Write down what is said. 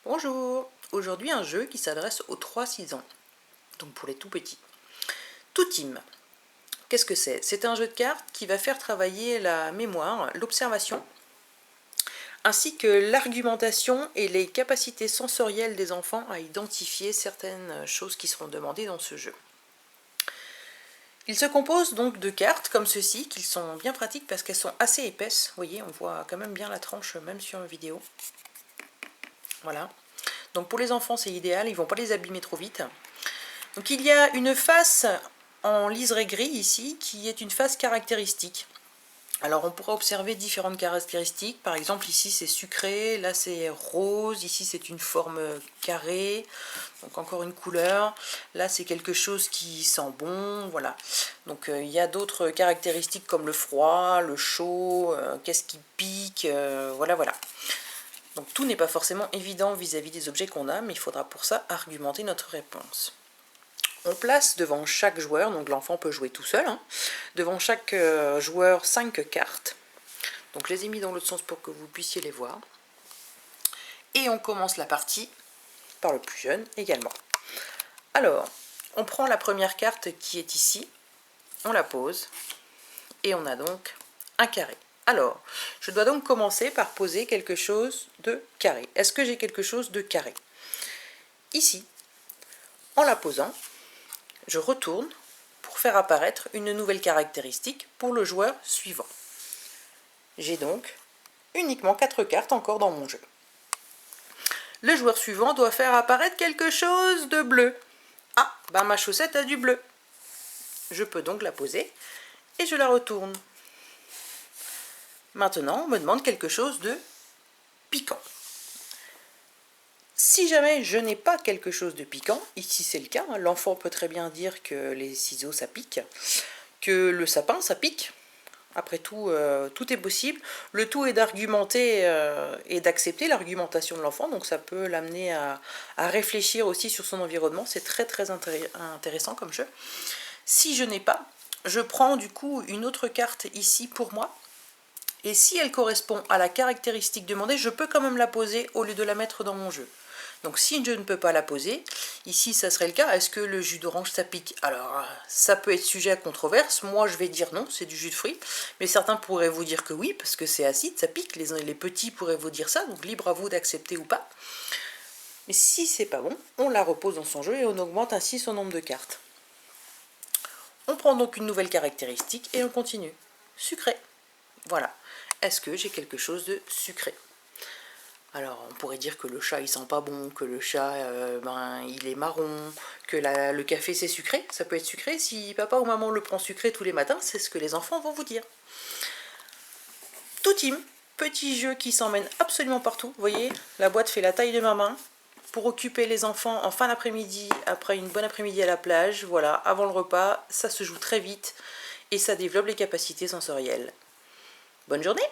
Bonjour! Aujourd'hui un jeu qui s'adresse aux 3-6 ans, donc pour les tout petits. Tout Team. Qu'est-ce que c'est? C'est un jeu de cartes qui va faire travailler la mémoire, l'observation, ainsi que l'argumentation et les capacités sensorielles des enfants à identifier certaines choses qui seront demandées dans ce jeu. Il se compose donc de cartes comme ceci, qui sont bien pratiques parce qu'elles sont assez épaisses. Vous voyez, on voit quand même bien la tranche, même sur une vidéo. Voilà. Donc pour les enfants c'est idéal, ils ne vont pas les abîmer trop vite. Donc il y a une face en liseré gris ici qui est une face caractéristique. Alors on pourra observer différentes caractéristiques, par exemple ici c'est sucré, là c'est rose, ici c'est une forme carrée, donc encore une couleur, là c'est quelque chose qui sent bon, voilà. Donc il y a d'autres caractéristiques comme le froid, le chaud, qu'est-ce qui pique, voilà. Donc tout n'est pas forcément évident vis-à-vis des objets qu'on a, mais il faudra pour ça argumenter notre réponse. On place devant chaque joueur, donc l'enfant peut jouer tout seul, devant chaque joueur 5 cartes. Donc je les ai mis dans l'autre sens pour que vous puissiez les voir. Et on commence la partie par le plus jeune également. Alors, on prend la première carte qui est ici, on la pose, et on a donc un carré. Alors, je dois donc commencer par poser quelque chose de carré. Est-ce que j'ai quelque chose de carré? Ici, en la posant, je retourne pour faire apparaître une nouvelle caractéristique pour le joueur suivant. J'ai donc uniquement 4 cartes encore dans mon jeu. Le joueur suivant doit faire apparaître quelque chose de bleu. Ah, ben ma chaussette a du bleu. Je peux donc la poser et je la retourne. Maintenant, on me demande quelque chose de piquant. Si jamais je n'ai pas quelque chose de piquant, ici c'est le cas, l'enfant peut très bien dire que les ciseaux ça pique, que le sapin ça pique. Après tout, tout est possible. Le tout est d'argumenter et d'accepter l'argumentation de l'enfant, donc ça peut l'amener à réfléchir aussi sur son environnement. C'est très intéressant comme jeu. Si je n'ai pas, je prends du coup une autre carte ici pour moi. Et si elle correspond à la caractéristique demandée, je peux quand même la poser au lieu de la mettre dans mon jeu. Donc si je ne peux pas la poser, ici ça serait le cas, est-ce que le jus d'orange ça pique? Alors ça peut être sujet à controverse, moi je vais dire non, c'est du jus de fruits, mais certains pourraient vous dire que oui, parce que c'est acide, ça pique, les petits pourraient vous dire ça, donc libre à vous d'accepter ou pas. Mais si c'est pas bon, on la repose dans son jeu et on augmente ainsi son nombre de cartes. On prend donc une nouvelle caractéristique et on continue. Sucré. Voilà. Est-ce que j'ai quelque chose de sucré? Alors on pourrait dire que le chat il sent pas bon, que le chat il est marron, que le café c'est sucré, ça peut être sucré, si papa ou maman le prend sucré tous les matins, c'est ce que les enfants vont vous dire. Tout Team, petit jeu qui s'emmène absolument partout, vous voyez, la boîte fait la taille de ma main, pour occuper les enfants en fin d'après-midi, après une bonne après-midi à la plage, voilà, avant le repas, ça se joue très vite et ça développe les capacités sensorielles. Bonne journée!